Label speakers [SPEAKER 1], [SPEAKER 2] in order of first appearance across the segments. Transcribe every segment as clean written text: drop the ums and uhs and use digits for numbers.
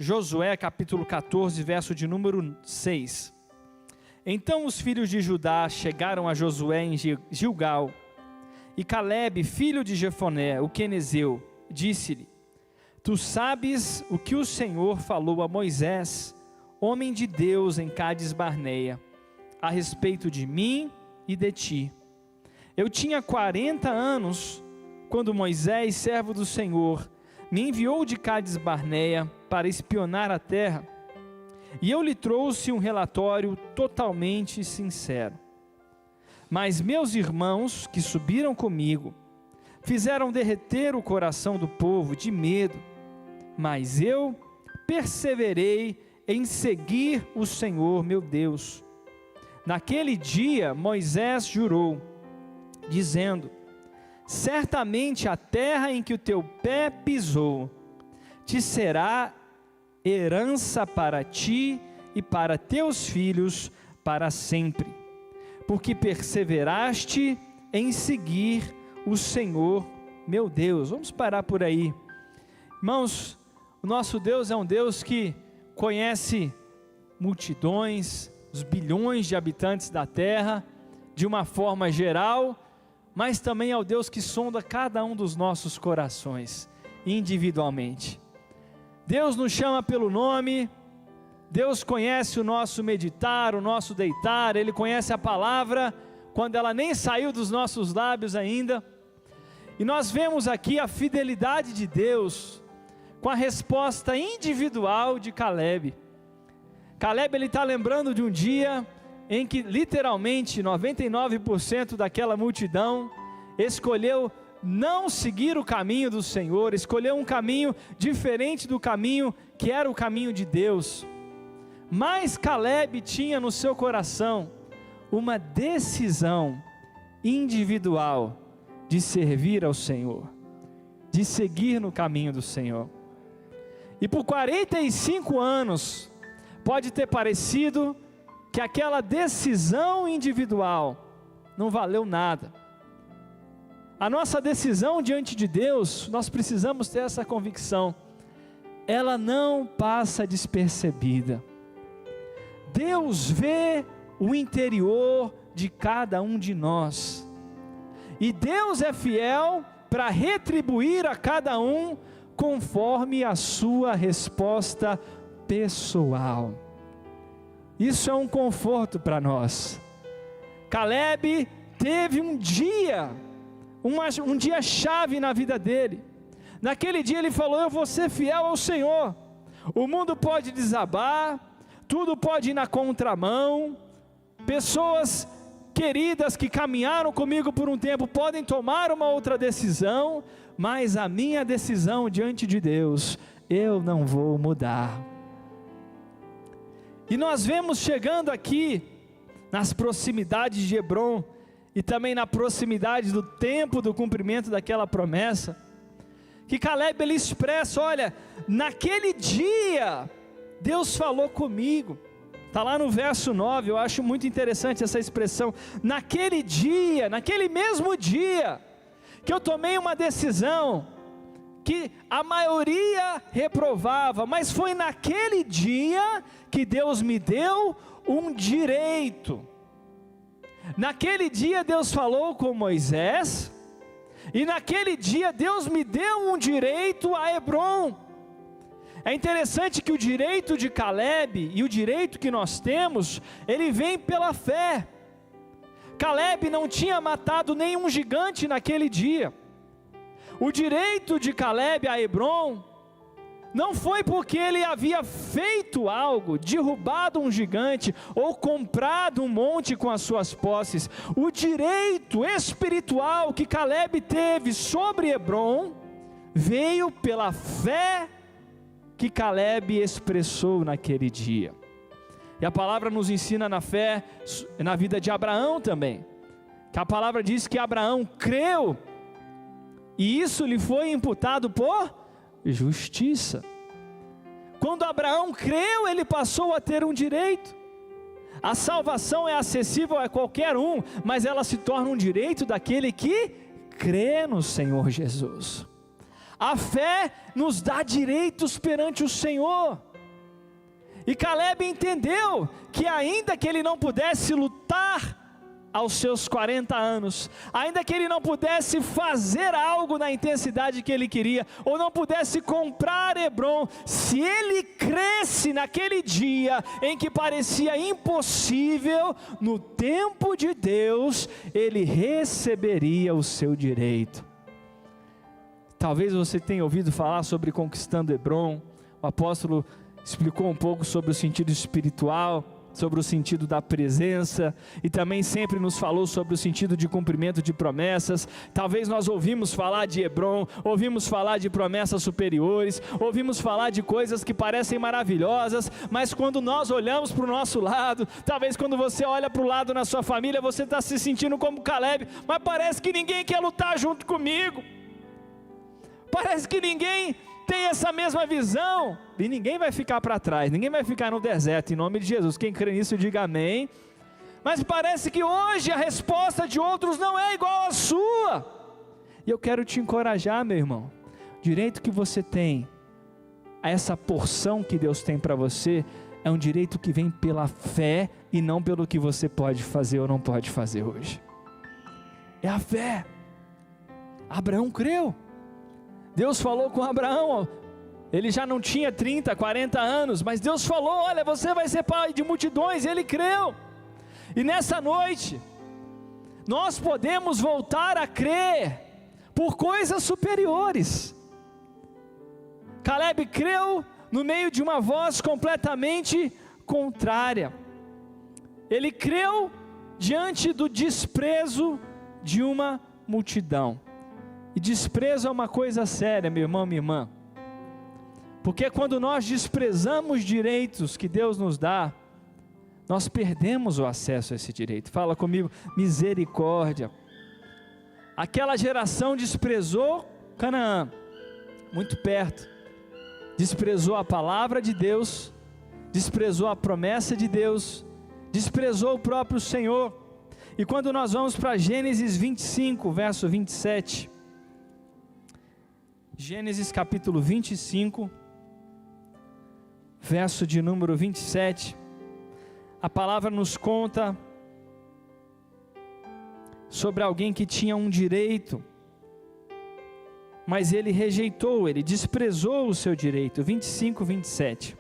[SPEAKER 1] Josué capítulo 14, verso de número 6. Então os filhos de Judá chegaram a Josué em Gilgal, e Calebe, filho de Jefoné, o quenezeu, disse-lhe: Tu sabes o que o Senhor falou a Moisés, homem de Deus, em Cádiz Barneia, a respeito de mim e de ti. Eu tinha 40 anos, quando Moisés, servo do Senhor, me enviou de Cádiz Barneia para espionar a terra, e eu lhe trouxe um relatório totalmente sincero. Mas meus irmãos, que subiram comigo, fizeram derreter o coração do povo de medo, mas eu perseverei em seguir o Senhor meu Deus. Naquele dia Moisés jurou, dizendo: Certamente a terra em que o teu pé pisou, te será herança para ti e para teus filhos para sempre, porque perseveraste em seguir o Senhor meu Deus. Vamos parar por aí. Irmãos, o nosso Deus é um Deus que conhece multidões, os bilhões de habitantes da terra, de uma forma geral, mas também é o Deus que sonda cada um dos nossos corações, individualmente. Deus nos chama pelo nome, Deus conhece o nosso meditar, o nosso deitar, Ele conhece a palavra, quando ela nem saiu dos nossos lábios ainda, e nós vemos aqui a fidelidade de Deus, com a resposta individual de Calebe. Calebe, ele está lembrando de um dia em que literalmente 99% daquela multidão escolheu não seguir o caminho do Senhor, escolheu um caminho diferente do caminho que era o caminho de Deus. Mas Calebe tinha no seu coração uma decisão individual de servir ao Senhor, de seguir no caminho do Senhor. E por 45 anos, pode ter parecido que aquela decisão individual não valeu nada. A nossa decisão diante de Deus, nós precisamos ter essa convicção, ela não passa despercebida. Deus vê o interior de cada um de nós, e Deus é fiel para retribuir a cada um conforme a sua resposta pessoal. Isso é um conforto para nós. Calebe teve um dia chave na vida dele. Naquele dia ele falou: eu vou ser fiel ao Senhor. O mundo pode desabar, tudo pode ir na contramão, pessoas queridas que caminharam comigo por um tempo podem tomar uma outra decisão, mas a minha decisão diante de Deus, eu não vou mudar. E nós vemos chegando aqui, nas proximidades de Hebrom, e também na proximidade do tempo do cumprimento daquela promessa, que Calebe ele expressa: olha, naquele dia, Deus falou comigo. Está lá no verso 9, eu acho muito interessante essa expressão. Naquele dia, naquele mesmo dia, que eu tomei uma decisão, que a maioria reprovava, mas foi naquele dia que Deus me deu um direito. Naquele dia Deus falou com Moisés, e naquele dia Deus me deu um direito a Hebrom. É interessante que o direito de Calebe e o direito que nós temos, ele vem pela fé. Calebe não tinha matado nenhum gigante naquele dia. O direito de Calebe a Hebrom não foi porque ele havia feito algo, derrubado um gigante ou comprado um monte com as suas posses. O direito espiritual que Calebe teve sobre Hebrom veio pela fé que Calebe expressou naquele dia. E a palavra nos ensina na fé, na vida de Abraão também, que a palavra diz que Abraão creu, e isso lhe foi imputado por justiça. Quando Abraão creu, ele passou a ter um direito. A salvação é acessível a qualquer um, mas ela se torna um direito daquele que crê no Senhor Jesus. A fé nos dá direitos perante o Senhor. E Caleb entendeu que ainda que ele não pudesse lutar aos seus 40 anos, ainda que ele não pudesse fazer algo na intensidade que ele queria, ou não pudesse comprar Hebrom, se ele cresce naquele dia em que parecia impossível, no tempo de Deus, ele receberia o seu direito. Talvez você tenha ouvido falar sobre conquistando Hebrom. O apóstolo explicou um pouco sobre o sentido espiritual, sobre o sentido da presença, e também sempre nos falou sobre o sentido de cumprimento de promessas. Talvez nós ouvimos falar de Hebrom, ouvimos falar de promessas superiores, ouvimos falar de coisas que parecem maravilhosas, mas quando nós olhamos para o nosso lado, talvez quando você olha para o lado na sua família, você está se sentindo como Caleb, mas parece que ninguém quer lutar junto comigo, parece que ninguém tem essa mesma visão, e ninguém vai ficar para trás, ninguém vai ficar no deserto, em nome de Jesus. Quem crê nisso, diga amém. Mas parece que hoje a resposta de outros não é igual à sua, e eu quero te encorajar, meu irmão. O direito que você tem a essa porção que Deus tem para você, é um direito que vem pela fé, e não pelo que você pode fazer ou não pode fazer hoje. É a fé. Abraão creu. Deus falou com Abraão, ele já não tinha 30, 40 anos, mas Deus falou, olha, você vai ser pai de multidões, e ele creu. E nessa noite, nós podemos voltar a crer, por coisas superiores. Caleb creu no meio de uma voz completamente contrária, ele creu diante do desprezo de uma multidão. E desprezo é uma coisa séria, meu irmão, minha irmã, porque quando nós desprezamos direitos que Deus nos dá, nós perdemos o acesso a esse direito. Fala comigo, misericórdia. Aquela geração desprezou Canaã, muito perto, desprezou a palavra de Deus, desprezou a promessa de Deus, desprezou o próprio Senhor. E quando nós vamos para Gênesis 25, verso 27, Gênesis capítulo 25, verso de número 27, a palavra nos conta sobre alguém que tinha um direito, mas ele rejeitou, ele desprezou o seu direito. 25, 27.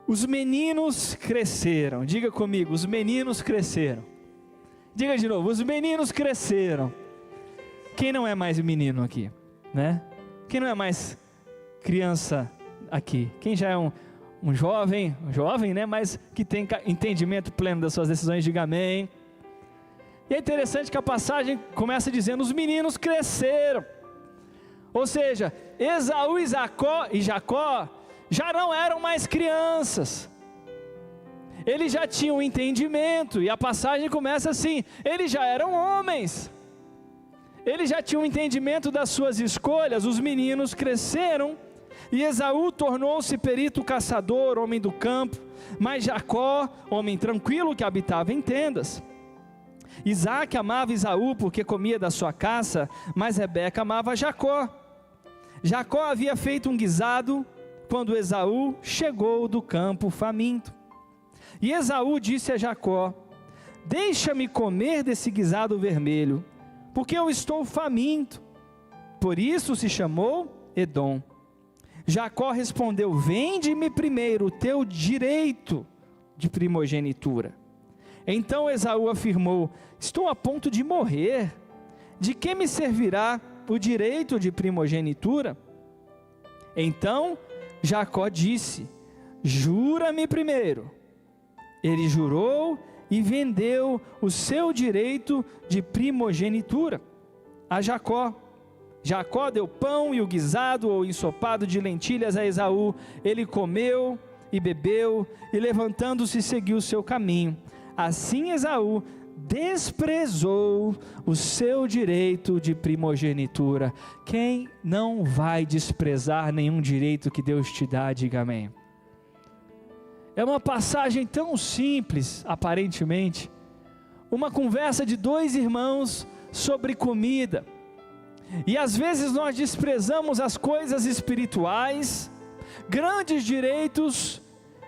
[SPEAKER 1] Os meninos cresceram, diga comigo, os meninos cresceram. Diga de novo, os meninos cresceram. Quem não é mais menino aqui? Né? Quem não é mais criança aqui? Quem já é um jovem, né? Mas que tem entendimento pleno das suas decisões, diga amém. E é interessante que a passagem começa dizendo, os meninos cresceram, ou seja, Esaú e Jacó já não eram mais crianças, eles já tinham entendimento, e a passagem começa assim, eles já eram homens, eles já tinham entendimento das suas escolhas. Os meninos cresceram, e Esaú tornou-se perito caçador, homem do campo, mas Jacó, homem tranquilo que habitava em tendas. Isaac amava Esaú porque comia da sua caça, mas Rebeca amava Jacó. Jacó havia feito um guisado quando Esaú chegou do campo faminto. E Esaú disse a Jacó, deixa-me comer desse guisado vermelho, porque eu estou faminto. Por isso se chamou Edom. Jacó respondeu, vende-me primeiro o teu direito de primogenitura. Então Esaú afirmou, estou a ponto de morrer, de que me servirá o direito de primogenitura? Então Jacó disse, jura-me primeiro. Ele jurou e vendeu o seu direito de primogenitura a Jacó. Jacó deu pão e o guisado ou ensopado de lentilhas a Esaú. Ele comeu e bebeu e levantando-se seguiu o seu caminho. Assim Esaú desprezou o seu direito de primogenitura. Quem não vai desprezar nenhum direito que Deus te dá, diga amém. É uma passagem tão simples, aparentemente, uma conversa de dois irmãos sobre comida, e às vezes nós desprezamos as coisas espirituais, grandes direitos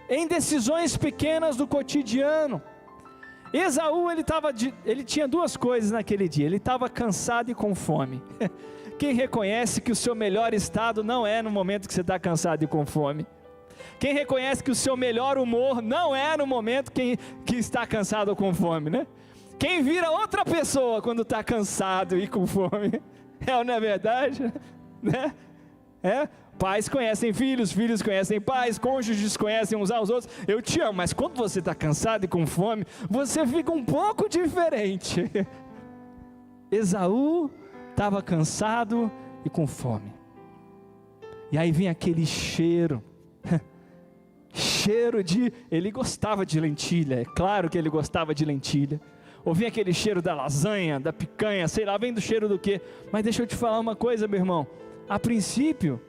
[SPEAKER 1] em decisões pequenas do cotidiano. Esaú, ele tinha duas coisas naquele dia: ele estava cansado e com fome. Quem reconhece que o seu melhor estado não é no momento que você está cansado e com fome? Quem reconhece que o seu melhor humor não é no momento que está cansado ou com fome, né? Quem vira outra pessoa quando está cansado e com fome? Não é verdade? Né? Pais conhecem filhos, filhos conhecem pais, cônjuges conhecem uns aos outros. Eu te amo, mas quando você está cansado e com fome, você fica um pouco diferente. Esaú estava cansado e com fome. E aí vem aquele cheiro de... Ele gostava de lentilha, é claro que ele gostava de lentilha. Ou vem aquele cheiro da lasanha, da picanha, sei lá, vem do cheiro do quê? Mas deixa eu te falar uma coisa, meu irmão. A princípio,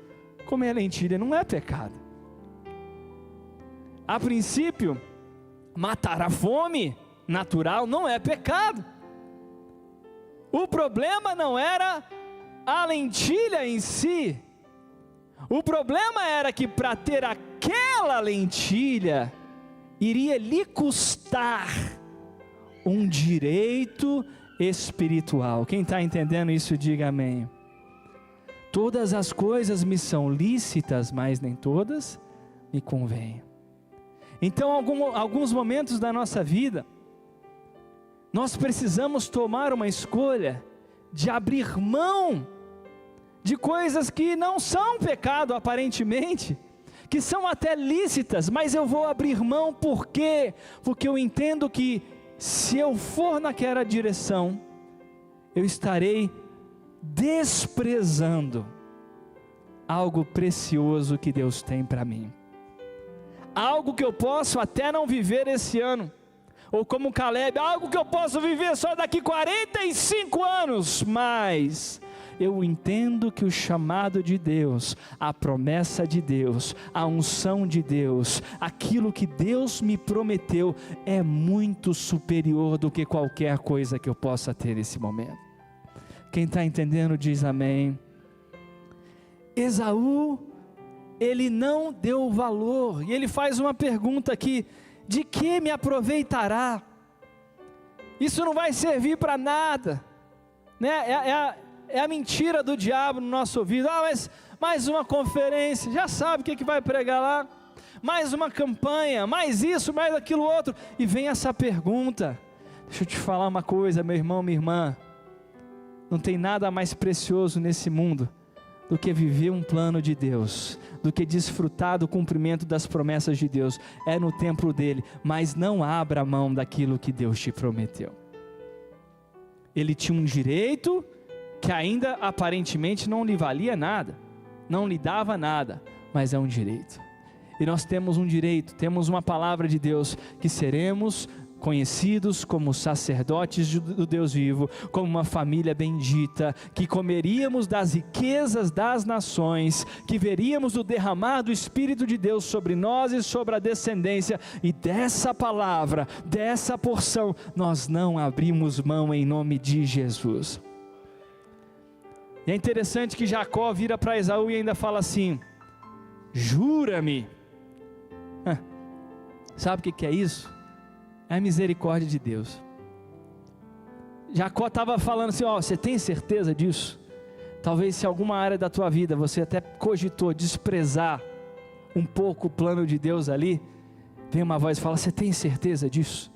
[SPEAKER 1] comer lentilha não é pecado. A princípio, matar a fome natural não é pecado. O problema não era a lentilha em si. O problema era que para ter aquela lentilha, iria lhe custar um direito espiritual. Quem está entendendo isso, diga amém. Todas as coisas me são lícitas, mas nem todas me convêm. Então, alguns momentos da nossa vida, nós precisamos tomar uma escolha de abrir mão de coisas que não são pecado aparentemente, que são até lícitas, mas eu vou abrir mão. Por quê? Porque eu entendo que se eu for naquela direção, eu estarei desprezando algo precioso que Deus tem para mim, algo que eu posso até não viver esse ano, ou como Caleb, algo que eu posso viver só daqui 45 anos, mas eu entendo que o chamado de Deus, a promessa de Deus, a unção de Deus, aquilo que Deus me prometeu é muito superior do que qualquer coisa que eu possa ter nesse momento. Quem está entendendo diz amém. Esaú, ele não deu valor, e ele faz uma pergunta aqui: de que me aproveitará? Isso não vai servir para nada, né? É a mentira do diabo no nosso ouvido. Mas mais uma conferência, já sabe o que vai pregar lá, mais uma campanha, mais isso, mais aquilo outro, e vem essa pergunta. Deixa eu te falar uma coisa, meu irmão, minha irmã, não tem nada mais precioso nesse mundo do que viver um plano de Deus, do que desfrutar do cumprimento das promessas de Deus. É no tempo dele, mas não abra mão daquilo que Deus te prometeu. Ele tinha um direito que ainda aparentemente não lhe valia nada, não lhe dava nada, mas é um direito. E nós temos um direito, temos uma palavra de Deus, que seremos conhecidos como sacerdotes do Deus vivo, como uma família bendita, que comeríamos das riquezas das nações, que veríamos o derramar do Espírito de Deus sobre nós e sobre a descendência, e dessa palavra, dessa porção, nós não abrimos mão em nome de Jesus. E é interessante que Jacó vira para Esaú e ainda fala assim: jura-me. Sabe o que é isso? É a misericórdia de Deus. Jacó estava falando assim: você tem certeza disso? Talvez se alguma área da tua vida você até cogitou desprezar um pouco o plano de Deus ali, vem uma voz e fala: você tem certeza disso?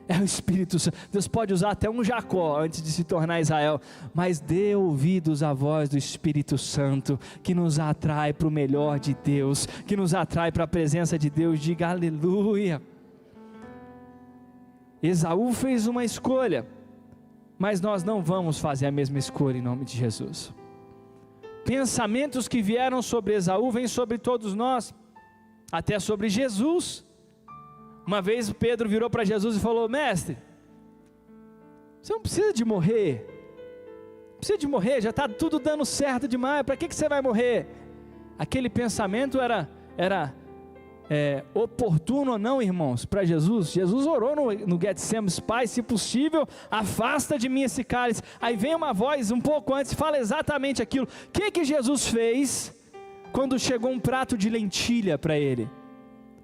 [SPEAKER 1] É o Espírito Santo. Deus pode usar até um Jacó antes de se tornar Israel, mas dê ouvidos à voz do Espírito Santo, que nos atrai para o melhor de Deus, que nos atrai para a presença de Deus. Diga aleluia. Esaú fez uma escolha, mas nós não vamos fazer a mesma escolha em nome de Jesus. Pensamentos que vieram sobre Esaú vêm sobre todos nós, até sobre Jesus. Uma vez Pedro virou para Jesus e falou: mestre, você não precisa de morrer, já está tudo dando certo demais, para que você vai morrer? Aquele pensamento era oportuno ou não, irmãos, para Jesus. Jesus orou no Getsemane: Pai, se possível, afasta de mim esse cálice. Aí vem uma voz um pouco antes e fala exatamente aquilo. O que Jesus fez quando chegou um prato de lentilha para ele,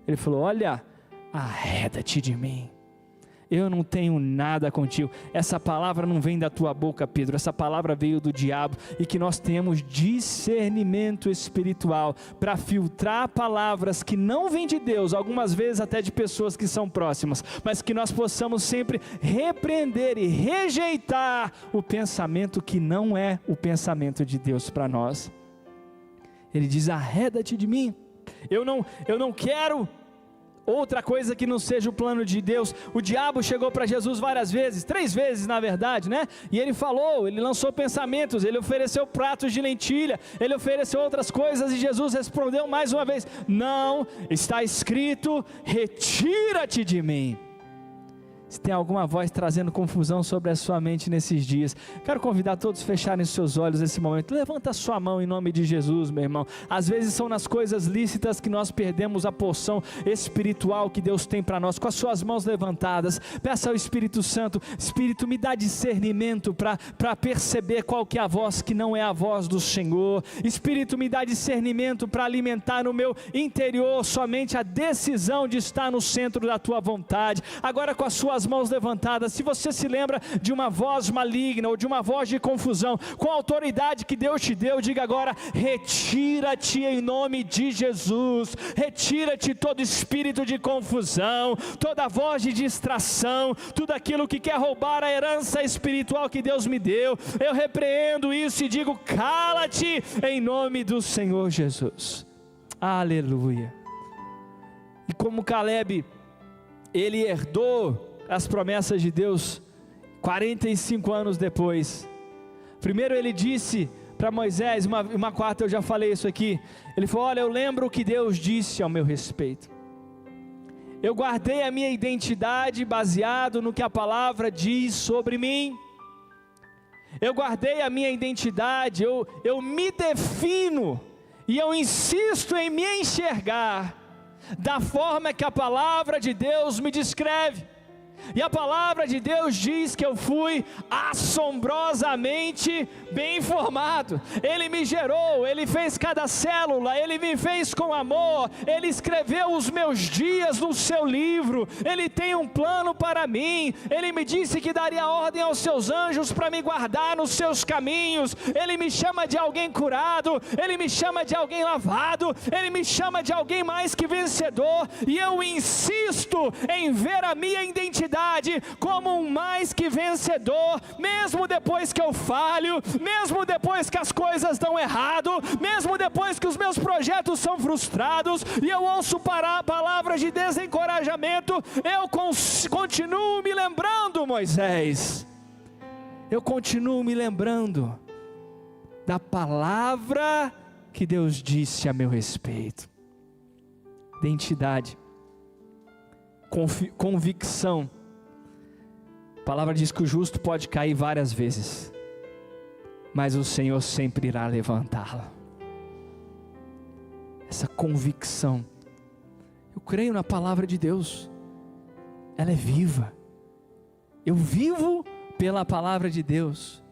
[SPEAKER 1] ele falou: olha, arreda-te de mim, eu não tenho nada contigo. Essa palavra não vem da tua boca, Pedro, essa palavra veio do diabo. E que nós tenhamos discernimento espiritual para filtrar palavras que não vêm de Deus, algumas vezes até de pessoas que são próximas, mas que nós possamos sempre repreender e rejeitar o pensamento que não é o pensamento de Deus para nós. Ele diz: arreda-te de mim, eu não quero outra coisa que não seja o plano de Deus. O diabo chegou para Jesus várias vezes, 3 vezes na verdade, né? E ele falou, ele lançou pensamentos, ele ofereceu pratos de lentilha, ele ofereceu outras coisas, e Jesus respondeu mais uma vez: não, está escrito, retira-te de mim. Se tem alguma voz trazendo confusão sobre a sua mente nesses dias, quero convidar todos a fecharem seus olhos nesse momento. Levanta a sua mão em nome de Jesus, meu irmão. Às vezes são nas coisas lícitas que nós perdemos a porção espiritual que Deus tem para nós. Com as suas mãos levantadas, peça ao Espírito Santo: Espírito, me dá discernimento para perceber qual que é a voz que não é a voz do Senhor. Espírito, me dá discernimento para alimentar no meu interior somente a decisão de estar no centro da tua vontade. Agora, com as suas mãos levantadas, se você se lembra de uma voz maligna ou de uma voz de confusão, com a autoridade que Deus te deu, diga agora: retira-te em nome de Jesus. Retira-te todo espírito de confusão, toda voz de distração, tudo aquilo que quer roubar a herança espiritual que Deus me deu. Eu repreendo isso e digo: cala-te em nome do Senhor Jesus. Aleluia. E como Caleb, ele herdou as promessas de Deus 45 anos depois. Primeiro ele disse para Moisés, uma quarta, eu já falei isso aqui, ele falou: olha, eu lembro o que Deus disse ao meu respeito, eu guardei a minha identidade baseado no que a palavra diz sobre mim, eu guardei a minha identidade, eu me defino, e eu insisto em me enxergar da forma que a palavra de Deus me descreve. E a palavra de Deus diz que eu fui assombrosamente bem informado. Ele me gerou, Ele fez cada célula, Ele me fez com amor, Ele escreveu os meus dias no seu livro, Ele tem um plano para mim, Ele me disse que daria ordem aos seus anjos para me guardar nos seus caminhos. Ele me chama de alguém curado, Ele me chama de alguém lavado, Ele me chama de alguém mais que vencedor, e eu insisto em ver a minha identidade como um mais que vencedor, mesmo depois que eu falho, mesmo depois que as coisas dão errado, mesmo depois que os meus projetos são frustrados, e eu ouço palavras de desencorajamento, eu continuo me lembrando, Moisés, eu continuo me lembrando da palavra que Deus disse a meu respeito. Identidade, convicção. A palavra diz que o justo pode cair várias vezes, mas o Senhor sempre irá levantá-lo. Essa convicção, eu creio na palavra de Deus, ela é viva, eu vivo pela palavra de Deus.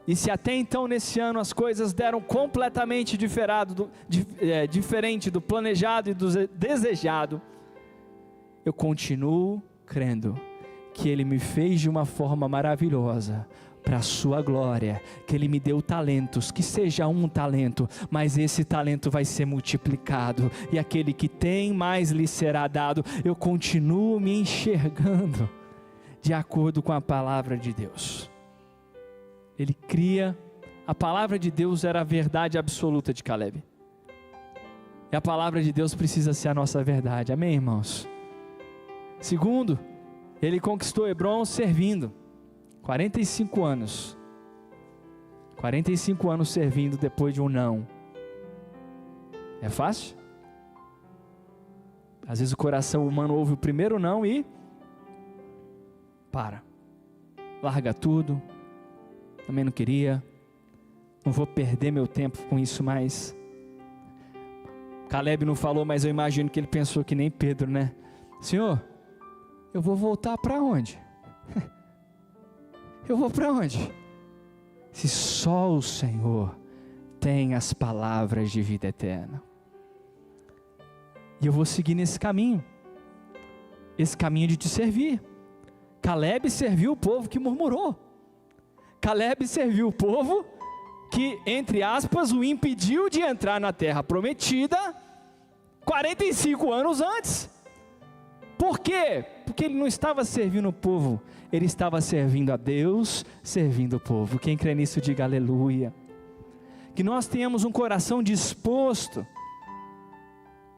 [SPEAKER 1] E se até então nesse ano as coisas deram completamente diferente do planejado e do desejado, eu continuo crendo que Ele me fez de uma forma maravilhosa, para a sua glória, que Ele me deu talentos, que seja um talento, mas esse talento vai ser multiplicado, e aquele que tem, mais lhe será dado. Eu continuo me enxergando de acordo com a palavra de Deus. Ele cria, a palavra de Deus era a verdade absoluta de Caleb, e a palavra de Deus precisa ser a nossa verdade, amém, irmãos? Segundo, ele conquistou Hebrom servindo, 45 anos servindo depois de um não. É fácil? Às vezes o coração humano ouve o primeiro não e larga tudo, também não queria, não vou perder meu tempo com isso mais. Caleb não falou, mas eu imagino que ele pensou que nem Pedro, né? Senhor, eu vou voltar para onde? Eu vou para onde? Se só o Senhor tem as palavras de vida eterna. E eu vou seguir nesse caminho de te servir. Caleb serviu o povo que murmurou. Caleb serviu o povo que, entre aspas, o impediu de entrar na terra prometida 45 anos antes. Por quê? Porque ele não estava servindo o povo, ele estava servindo a Deus, servindo o povo. Quem crê nisso, diga aleluia. Que nós tenhamos um coração disposto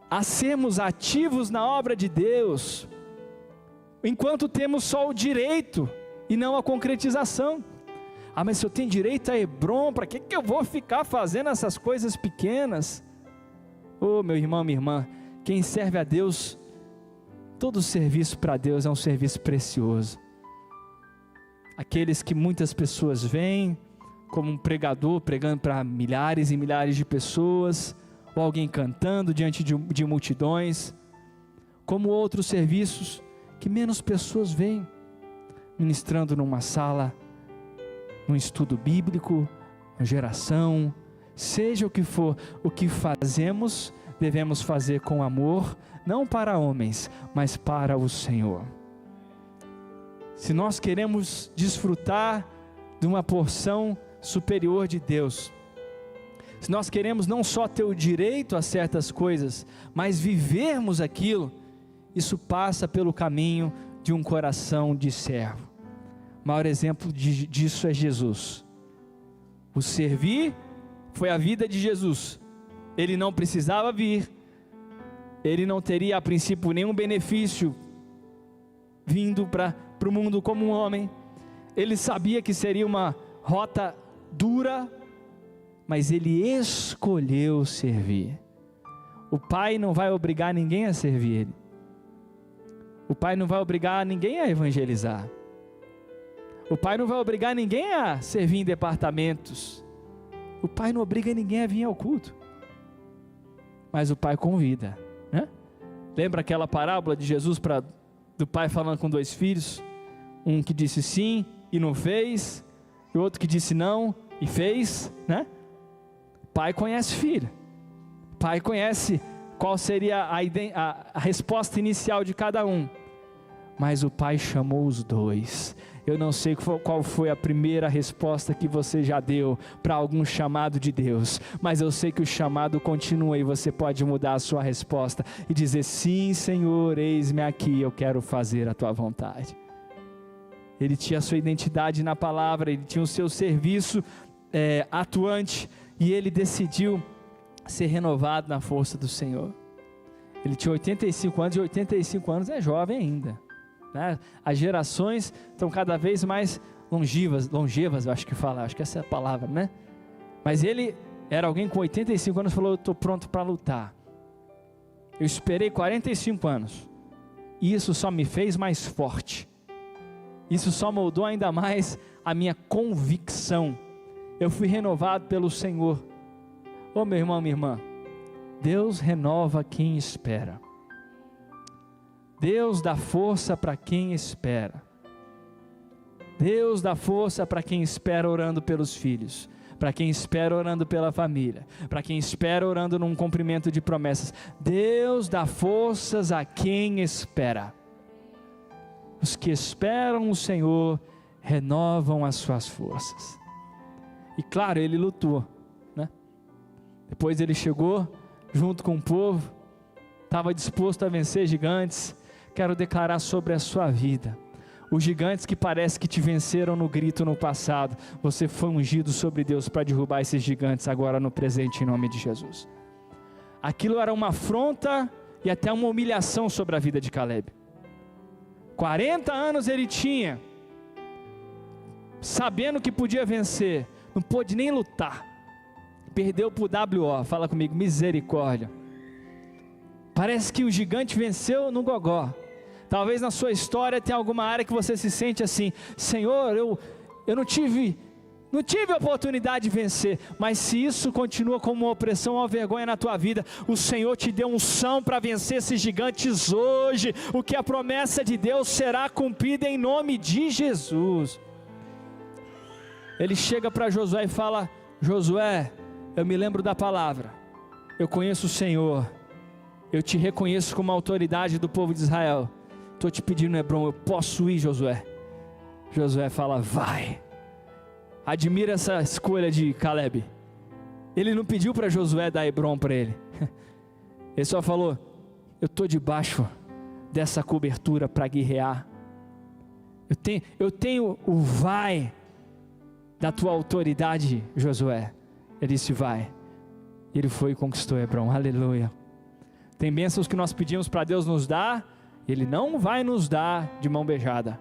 [SPEAKER 1] a sermos ativos na obra de Deus, enquanto temos só o direito e não a concretização. Ah, mas se eu tenho direito a Hebron, para que eu vou ficar fazendo essas coisas pequenas? Oh, meu irmão, minha irmã, quem serve a Deus, todo serviço para Deus é um serviço precioso. Aqueles que muitas pessoas veem, como um pregador pregando para milhares e milhares de pessoas, ou alguém cantando diante de multidões, como outros serviços que menos pessoas veem, ministrando numa sala, num estudo bíblico, uma geração, seja o que for, o que fazemos, devemos fazer com amor, não para homens, mas para o Senhor. Se nós queremos desfrutar de uma porção superior de Deus, se nós queremos não só ter o direito a certas coisas, mas vivermos aquilo, isso passa pelo caminho de um coração de servo. O maior exemplo disso é Jesus. O servir foi a vida de Jesus. Ele não precisava vir, ele não teria a princípio nenhum benefício vindo para o mundo como um homem. Ele sabia que seria uma rota dura, mas ele escolheu servir. O Pai não vai obrigar ninguém a servir ele. O Pai não vai obrigar ninguém a evangelizar. O Pai não vai obrigar ninguém a servir em departamentos. O Pai não obriga ninguém a vir ao culto. Mas o Pai convida, né? Lembra aquela parábola de Jesus do pai falando com dois filhos? Um que disse sim e não fez, e outro que disse não e fez, né? Pai conhece filho. Pai conhece qual seria a resposta inicial de cada um. Mas o Pai chamou os dois. Eu não sei qual foi a primeira resposta que você já deu para algum chamado de Deus, mas eu sei que o chamado continua e você pode mudar a sua resposta e dizer: sim, Senhor, eis-me aqui, eu quero fazer a tua vontade. Ele tinha a sua identidade na palavra, ele tinha o seu serviço atuante, e ele decidiu ser renovado na força do Senhor. Ele tinha 85 anos, e 85 anos é jovem ainda, né? As gerações estão cada vez mais longevas, eu acho que essa é a palavra, né? Mas ele era alguém com 85 anos, falou: eu estou pronto para lutar. Eu esperei 45 anos, e isso só me fez mais forte, isso só moldou ainda mais a minha convicção. Eu fui renovado pelo Senhor. Ô meu irmão, minha irmã, Deus renova quem espera. Deus dá força para quem espera. Deus dá força para quem espera orando pelos filhos, para quem espera orando pela família, para quem espera orando num cumprimento de promessas. Deus dá forças a quem espera. Os que esperam o Senhor renovam as suas forças. E claro, ele lutou, né? Depois ele chegou junto com o povo, estava disposto a vencer gigantes. Quero declarar sobre a sua vida: os gigantes que parece que te venceram no grito no passado, você foi ungido sobre Deus para derrubar esses gigantes agora no presente, em nome de Jesus. Aquilo era uma afronta e até uma humilhação sobre a vida de Caleb. 40 anos ele tinha, sabendo que podia vencer, não pôde nem lutar, perdeu para o WO. Fala comigo: misericórdia. Parece que o gigante venceu no gogó. Talvez na sua história tenha alguma área que você se sente assim: Senhor, eu não tive a oportunidade de vencer. Mas se isso continua como uma opressão ou uma vergonha na tua vida, o Senhor te deu unção para vencer esses gigantes hoje. O que a promessa de Deus será cumprida em nome de Jesus. Ele chega para Josué e fala: Josué, eu me lembro da palavra, eu conheço o Senhor, eu te reconheço como autoridade do povo de Israel, estou te pedindo, Hebrom, eu posso ir, Josué? Josué fala, vai. Admira essa escolha de Caleb. Ele não pediu para Josué dar Hebrom para ele, ele só falou, eu estou debaixo dessa cobertura para guerrear, eu tenho o vai da tua autoridade, Josué. Ele disse vai, ele foi e conquistou Hebrom, aleluia. Tem bênçãos que nós pedimos para Deus nos dar, Ele não vai nos dar de mão beijada,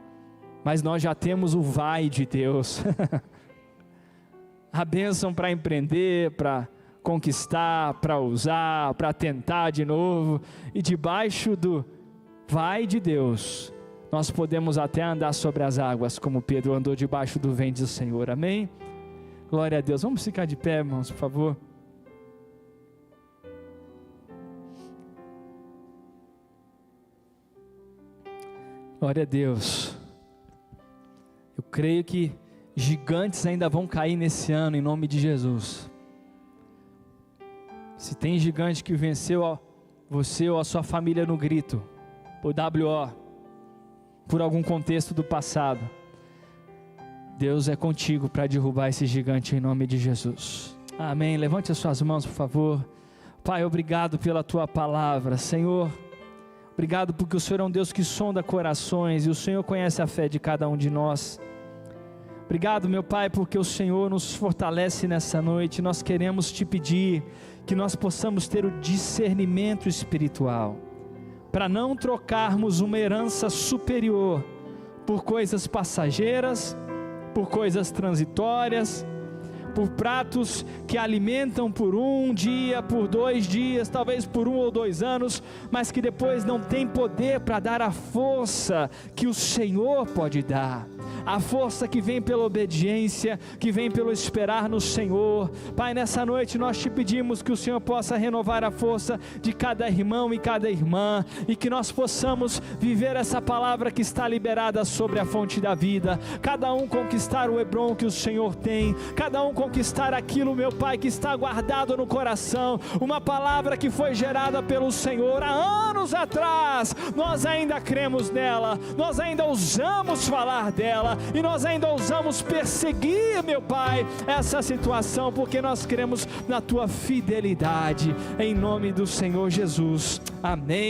[SPEAKER 1] mas nós já temos o vai de Deus, a bênção para empreender, para conquistar, para usar, para tentar de novo, e debaixo do vai de Deus, nós podemos até andar sobre as águas, como Pedro andou debaixo do vento do Senhor, amém? Glória a Deus. Vamos ficar de pé, irmãos, por favor. Glória a Deus. Eu creio que gigantes ainda vão cair nesse ano, em nome de Jesus. Se tem gigante que venceu você ou a sua família no grito, por WO, por algum contexto do passado, Deus é contigo para derrubar esse gigante em nome de Jesus, amém. Levante as suas mãos, por favor. Pai, obrigado pela tua palavra, Senhor, obrigado porque o Senhor é um Deus que sonda corações, e o Senhor conhece a fé de cada um de nós. Obrigado, meu Pai, porque o Senhor nos fortalece nessa noite. Nós queremos te pedir que nós possamos ter o discernimento espiritual, para não trocarmos uma herança superior por coisas passageiras, por coisas transitórias, por pratos que alimentam por um dia, por 2 dias, talvez por 1 ou 2 anos, mas que depois não tem poder para dar a força que o Senhor pode dar, a força que vem pela obediência, que vem pelo esperar no Senhor. Pai, nessa noite nós te pedimos que o Senhor possa renovar a força de cada irmão e cada irmã, e que nós possamos viver essa palavra que está liberada sobre a fonte da vida, cada um conquistar o Hebrom que o Senhor tem, cada um conquistar aquilo, meu Pai, que está guardado no coração, uma palavra que foi gerada pelo Senhor há anos atrás. Nós ainda cremos nela, nós ainda ousamos falar dela, e nós ainda ousamos perseguir, meu Pai, essa situação, porque nós cremos na tua fidelidade, em nome do Senhor Jesus, amém.